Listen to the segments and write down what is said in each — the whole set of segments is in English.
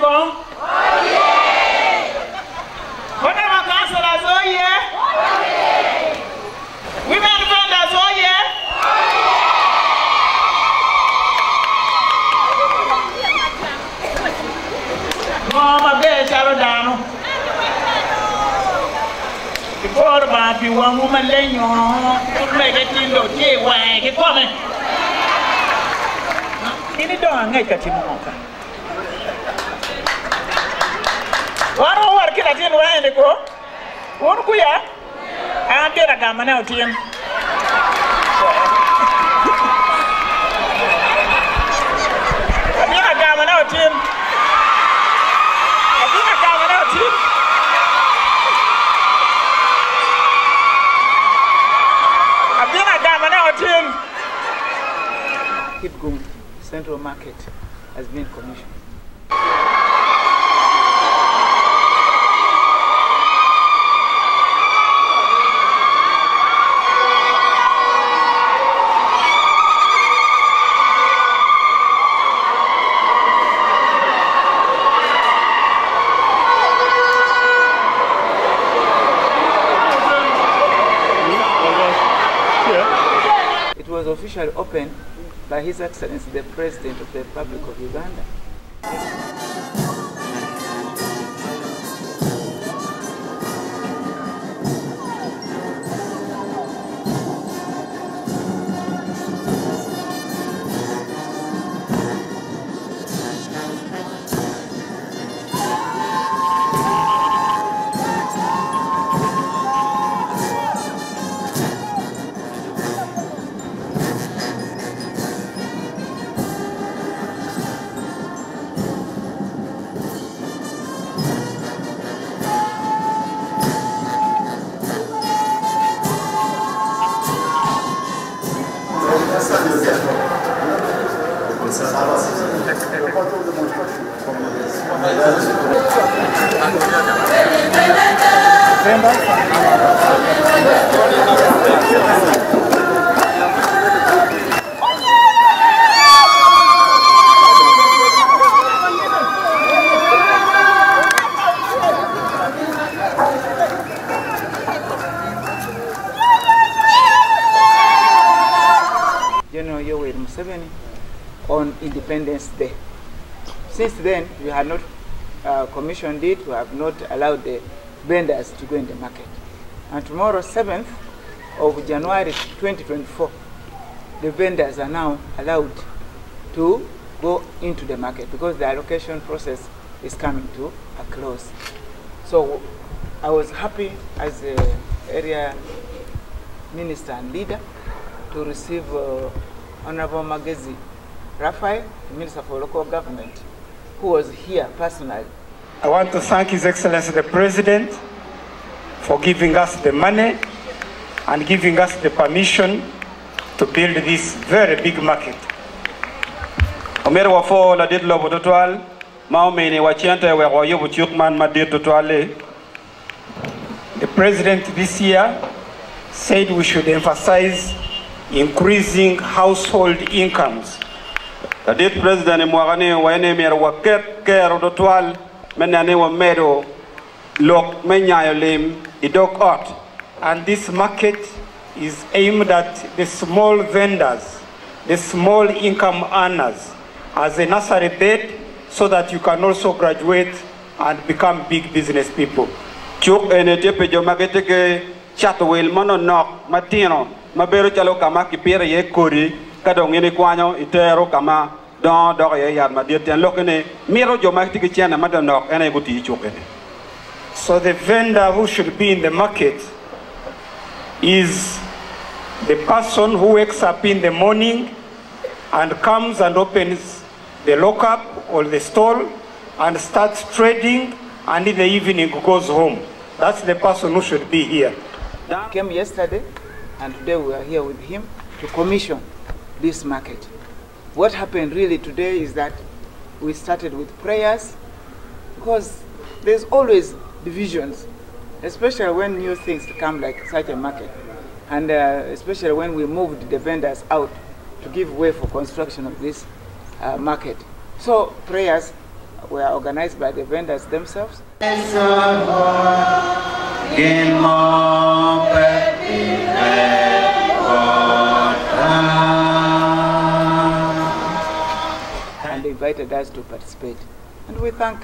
Kitgum? Oh yeah! Whatever councillors, oh yeah? Oh yeah! Women vendors, oh yeah? Oh yeah! Mama, be Sharodano. Before about you, one woman laying on, make it in the tea, why, he coming. Ini doang ngai kati moka. Waro war kila tin wa ni ko. Won ku ya? An tera gama na Atim. Abina gama na Atim. Abina gama na Atim. Abina gama na Atim. Kitgum Central Market has been commissioned. It was officially opened by His Excellency, the President of the Republic of Uganda. On Independence Day. Since then, we have not commissioned it, we have not allowed the vendors to go in the market. And tomorrow, 7th of January 2024, the vendors are now allowed to go into the market because the allocation process is coming to a close. So I was happy as the area minister and leader to receive Honorable Magezi Raphael, Minister for Local Government, who was here personally. I want to thank His Excellency the President for giving us the money and giving us the permission to build this very big market. Omero wafo la dit lobo total, maomene wachiante we royo buchukman madir totale. The President this year said we should emphasize increasing household incomes. The date President Mwagane waene mer waket kero dotwal menane wa medo lok menyayolim idok ot. And this market is aimed at the small vendors, the small income earners, as a nursery bed so that you can also graduate and become big business people. Chuk ene tepe jo magete ke chatwel mono nok matino mabero chalo kama kipira ye kori kadong ene kwanyo itero kama don do ye yar ma dirten lokene miro jo magete ke chana mata nok ene guti chuk ene. So the vendor who should be in the market is the person who wakes up in the morning and comes and opens the lockup or the stall and starts trading, and in the evening goes home. That's the person who should be here. He came yesterday, and today we are here with him to commission this market. What happened really today is that we started with prayers, because there's always divisions, especially when new things come like such a market, and especially when we moved the vendors out to give way for construction of this market. So prayers were organized by the vendors themselves. And they invited us to participate. And we thank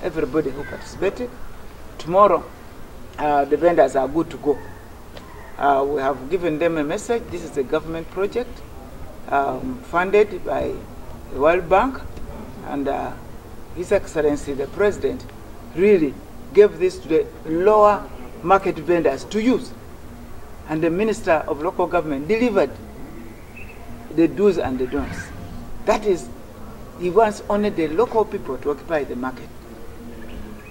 everybody who participated. Tomorrow, the vendors are good to go. We have given them a message. This is a government project funded by the World Bank, and His Excellency the President really gave this to the lower market vendors to use. And the Minister of Local Government delivered the do's and the don'ts. That is, he wants only the local people to occupy the market.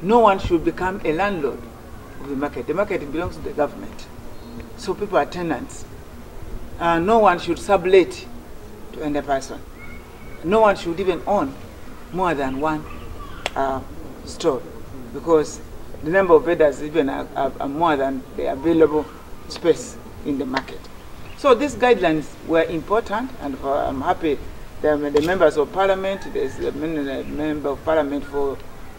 No one should become a landlord of the market. The market belongs to the government. So people are tenants. No one should sublet to any person. No one should even own more than one store, because the number of vendors even are more than the available space in the market. So these guidelines were important, and I'm happy that the members of parliament, there's a member of parliament for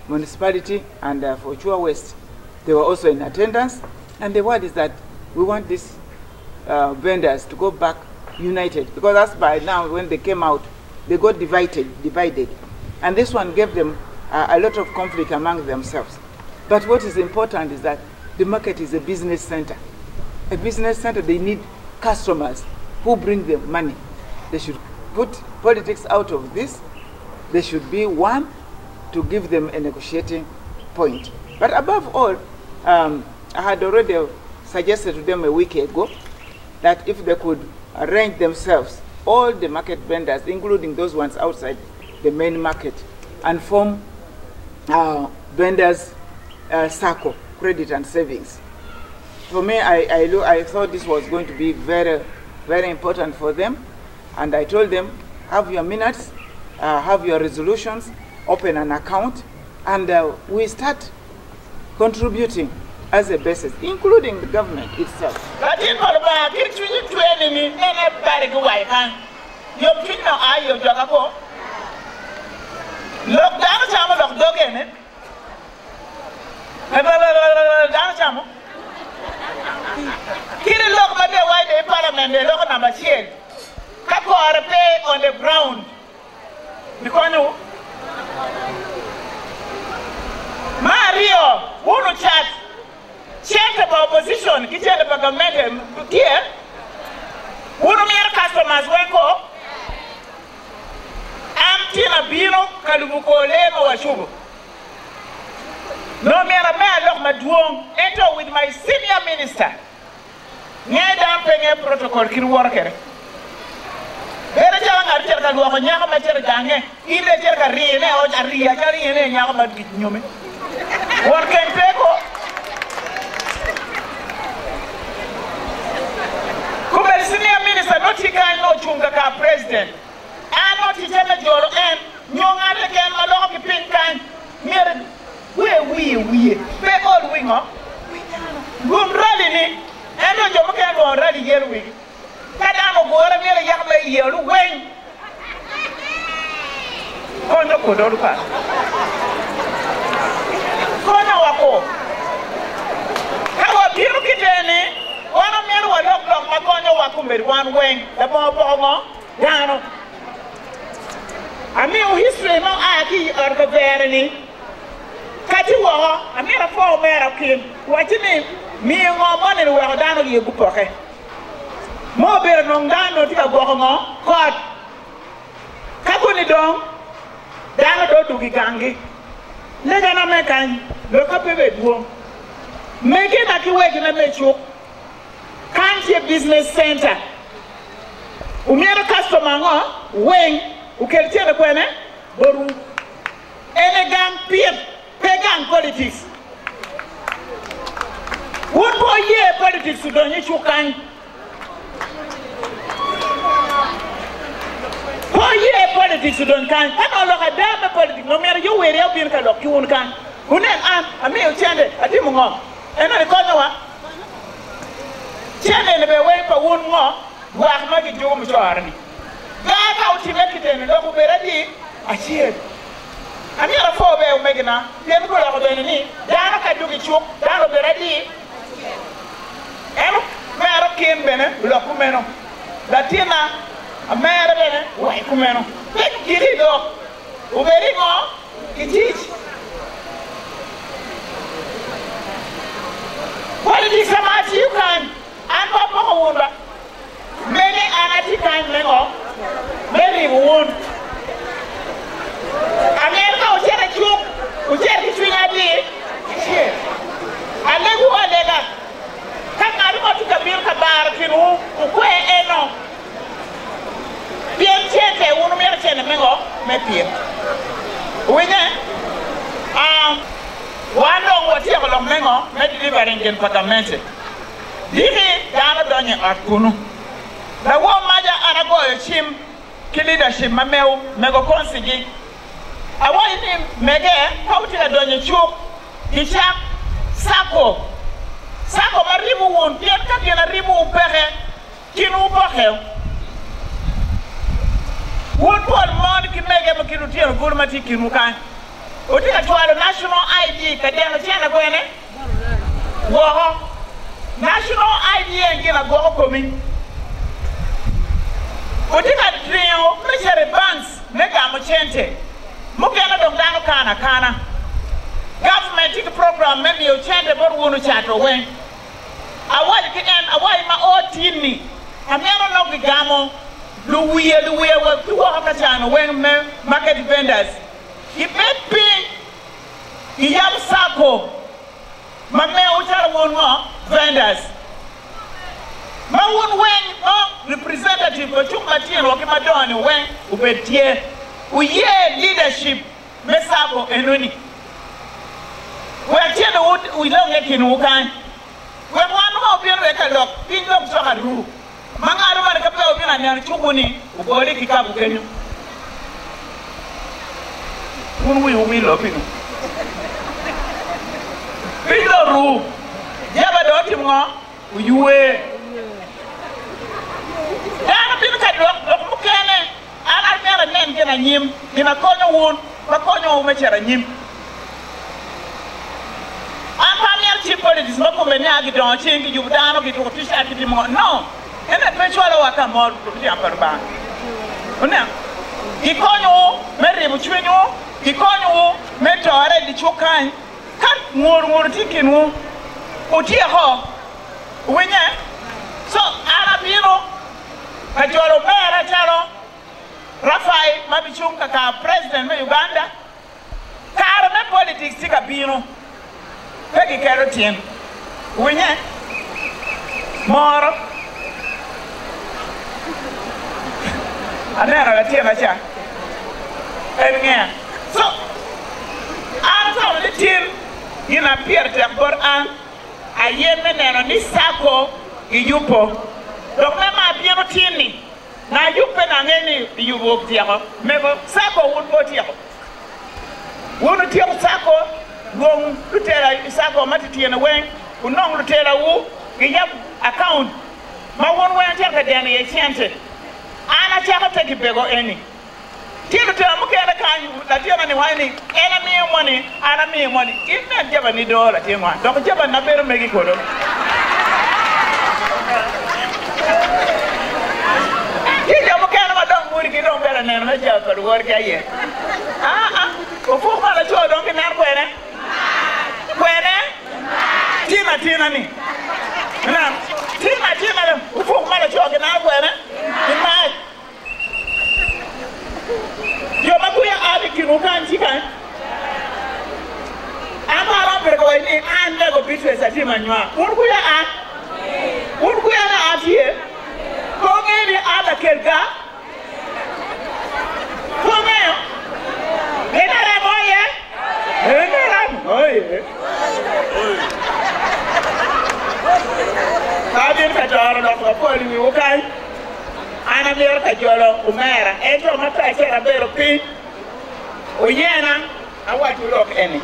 municipality and for Chua West, they were also in attendance. And the word is that we want these vendors to go back united, because that's by now when they came out, they got divided. And this one gave them a lot of conflict among themselves. But what is important is that the market is a business center. A business center, they need customers who bring them money. They should put politics out of this. They should be one to give them a negotiating point. But above all, I had already suggested to them a week ago that if they could arrange themselves, all the market vendors, including those ones outside the main market, and form vendors circle, credit and savings. For me, I thought this was going to be very, very important for them. And I told them, have your minutes, have your resolutions, open an account, and we start contributing as a basis, including the government itself. On the ground, because Mario, who chat about opposition, kitchen about government here, who mere customers wake up, Tina Bino, Kalubuko, Lema, Washubu. No mere man look my duong, enter with my senior minister. Near damping a protocol, can worker. Very young, I tell you, I'm a young amateur gang, in the Jerry, or Jaria, and Yama Newman. What can take off? Kuba senior minister, not Tika, no Chunga president. I'm not teaching your end, young again, a lot of pink kind. Here, we, pay all winger. Good rally, and no Jamaican already here we. Kadamo go ra mele yakba yelu wen kono ko do pa kono wako kawa biru kitene wana mele wa lok ma kono wako mberi wan wen da bo ngo dano ami o history mo aki orko verni kati wo amira fo mera kin watini mi ngo monel wa dano yegu poke mo be no ngano ti agogo kot kabuni dong dano do dugi gangi le gana me kan lo ka be duo make na ki wegi na mechu kanti business center umiero customer ngo wen ukeltiere kwene boru ene gang pie pegang politics won bo ye politics do nyi chukan. Oh yeah, politics don't can. I don't look at damn politics. No matter you where you can look, you won't can. Who then I may change it. I didn't go. And I call no one. Change the way for one more. Black magic doom sorry. God out to make it and look ready. I see it. Amira fo be umegina dem ko la ko ben ni dana ka jogi chuk dana be ready eno mero kim bene lo ku meno latina amera bene wa ku meno tek giri do u beri go kitich politics amati you can and papa wunda many anati kan mengo many won America uchere chuk uchere kichunya di alegu alega kama alimo tukabir kabar kinu ukwe eno bien chete unu mera chene mengo mepie wine wando wotie ko mengo medili baringen patamente dini dana donye akunu da wo maja anagoyo chim ki leadership mameu mego konsigi awai ni mege kauti la donye chuk kichak sako maribu won piet ka dina ribu upere kinu upoke won pol mod ki mege makinu tiyo gurmati kinu kan utika tuwalo national ID kadena tiana kwene goho national ID engina goho komi utika triyo mechere banks mega mchente mukena dong dano kana government program maybe you change the board wonu chato wen awai ki en awai ma otini amero no gamo luwiye wa tuwa haka chano wen me market vendors ipepi iyam sako mame uchara wonu vendors ma won wen representative ko chumba tino kimadoni wen ubetie uye leadership mesako enoni we tiene we long ekinu kan we wanu ma obieno e kalok pingo msoka ru mangaru mane kapla obiena nyani chuguni ubole kikabu kenyu wunu wi lo pinu pilo ru yaba do timngo uyuwe dana pinu ka dok mukene ana mera nen gena nyim dina konyo won ba konyo me chera nyim chief politics mako menyagi don chingi jubdano gitu ko tisha kiti mo no ene pechola waka mo kuti amparba ona ikonyo meri buchwenyo ikonyo metore di chukan kan ngur tikinu utie ho wenye so arabino kajolo mera chalo Rafai mabichunga ka president me Uganda kara me politics tika bino peki kero tien winye moro anera la tien acha enge so anta le tien ina pierte bor an ayeme neno ni sako iyupo donc mema bieno tieni na yupe na ngeni yubo tiako mebo sako wonbo tiako wono tiako sako gong lutela sako matiti na wen unong lutela wu giyab account ma won wen tiaka dene ye chente ana tiaka tagi bego eni tilu te amuke na kan la tiana ni wani ena mi money ana mi money inna jaba ni do la tiwa donc jaba na bero megi kodo Don't better than a job for the work I hear. Before I told don't get that way. Tina ni. Tina, before my job in our way. You're not going to add the Kinukan chicken. I'm not going to and never Beatrice at him and you are. What we are at? What we are at here? Go any other Kelga? Comeo, enara moye. Kabir kajoro na poli mi ukai. Ana mir kajoro umera. Eto mata kera bero pi. Oyena awatu lok eni.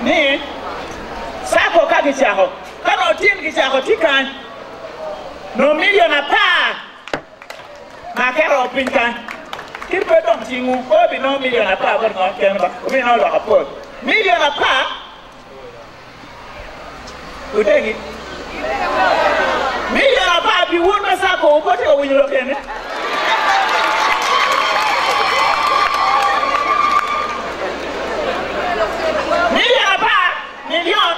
Ni sako kakichaho. Kano tin kichaho tikan. No million pa. Makero pinkan. Keep it on Tingu, or be no million apart, but not Canada, we know a port. Million apart. We take it. Million apart, you won't massacre, what are we looking at? Million apart, million.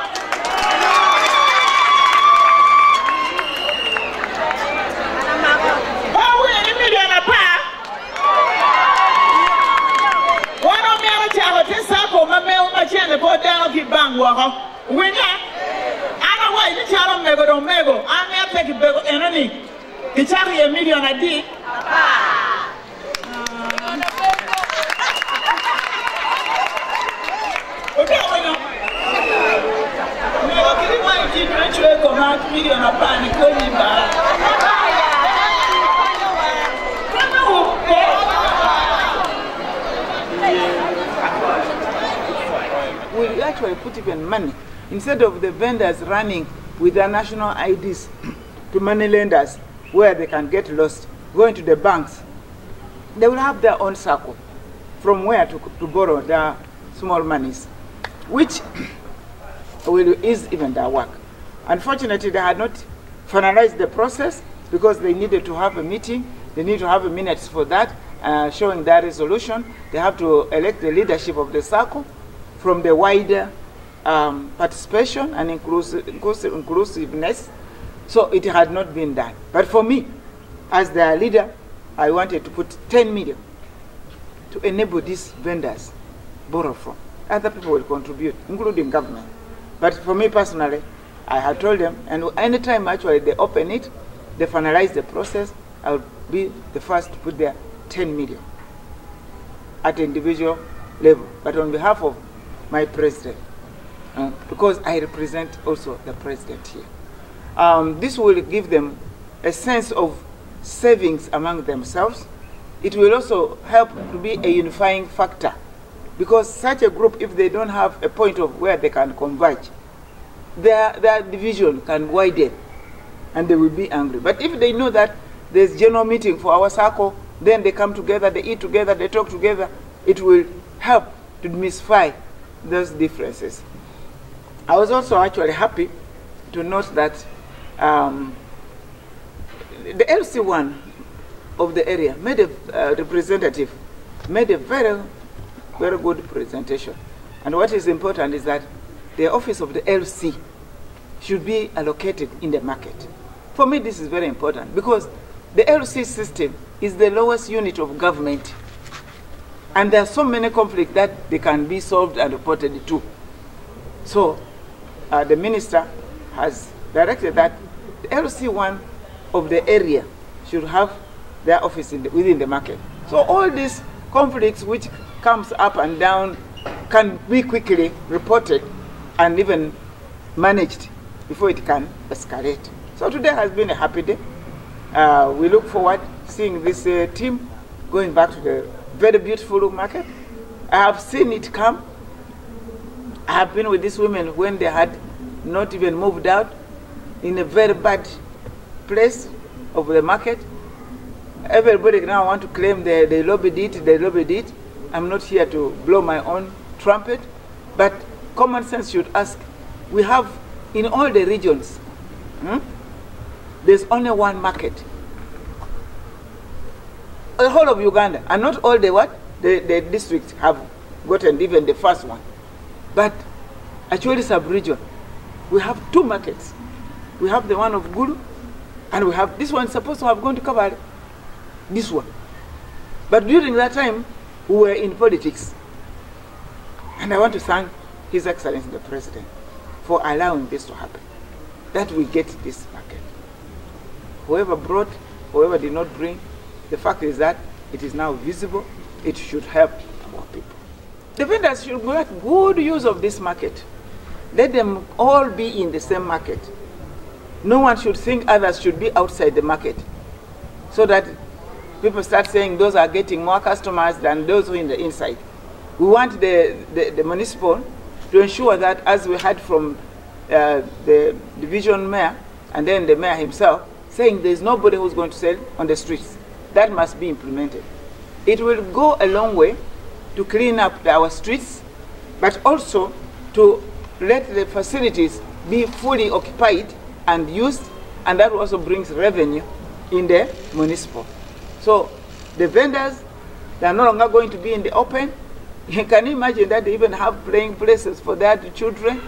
How will a million apart? One of me on a child, this circle, my mail, my channel, go down, keep bang, walk. Winner, I don't want the child of Mego, Mego. I'm not taking Bego enemy. The child a million a day. Okay, we actually put even money instead of the vendors running with their national IDs to money lenders where they can get lost, going to the banks. They will have their own circle from where to borrow their small monies, which will ease even their work. Unfortunately, they had not finalized the process because they needed to have a meeting. They need to have minutes for that, showing their resolution. They have to elect the leadership of the circle from the wider participation and inclusiveness. So it had not been done. But for me, as their leader, I wanted to put 10 million to enable these vendors borrow from. Other people will contribute, including government. But for me personally, I had told them, and anytime actually they open it, they finalize the process, I will be the first to put there 10 million at individual level, but on behalf of my president, because I represent also the president here. This will give them a sense of savings among themselves. It will also help to be a unifying factor, because such a group, if they don't have a point of where they can converge, their division can widen and they will be angry. But if they know that there's general meeting for our circle, then they come together, they eat together, they talk together, it will help to demystify those differences. I was also actually happy to note that the LC1 of the area made a representative, made a very, very good presentation. And what is important is that the office of the LC should be allocated in the market. For me, this is very important because the LC system is the lowest unit of government. And there are so many conflicts that they can be solved and reported to. So the minister has directed that the LC1 of the area should have their office within the market. So all these conflicts which comes up and down can be quickly reported and even managed before it can escalate. So today has been a happy day. We look forward to seeing this team going back to the very beautiful market. I have seen it come. I have been with these women when they had not even moved out in a very bad place of the market. Everybody now want to claim they lobbied it, I'm not here to blow my own trumpet, but common sense should ask. We have in all the regions, there's only one market. The whole of Uganda, and not all the districts have gotten even the first one. But actually sub-region, we have two markets. We have the one of Gulu, and we have this one supposed to have gone to Kabale. This one. But during that time, we were in politics. And I want to thank His Excellency the President for allowing this to happen, that we get this market. Whoever brought, whoever did not bring, the fact is that it is now visible. It should help our people. The vendors should make good use of this market. Let them all be in the same market. No one should think others should be outside the market, so that people start saying those are getting more customers than those who are in the inside. We want the municipal to ensure that, as we heard from the division mayor and then the mayor himself, saying there's nobody who's going to sell on the streets. That must be implemented. it will go a long way to clean up our streets, but also to let the facilities be fully occupied and used, and that also brings revenue in the municipal. So the vendors, they are no longer going to be in the open. Can you imagine that they even have playing places for their children?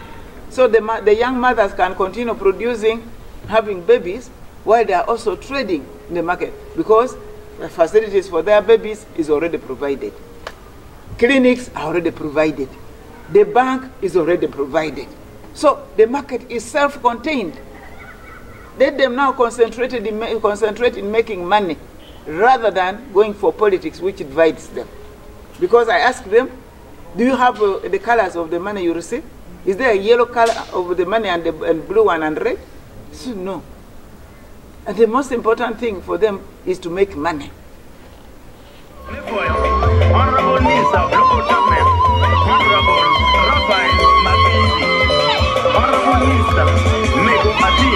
So the young mothers can continue producing, having babies, while they are also trading in the market, because the facilities for their babies is already provided. Clinics are already provided. The bank is already provided. So the market is self-contained. Let them now concentrate in making money rather than going for politics, which divides them. Because I asked them, do you have the colors of the money you receive? Is there a yellow color of the money and blue one and red? So no. And the most important thing for them is to make money. Honorable Minister of Local Government, Honorable Raphael Makenzi, Honorable Minister Atim.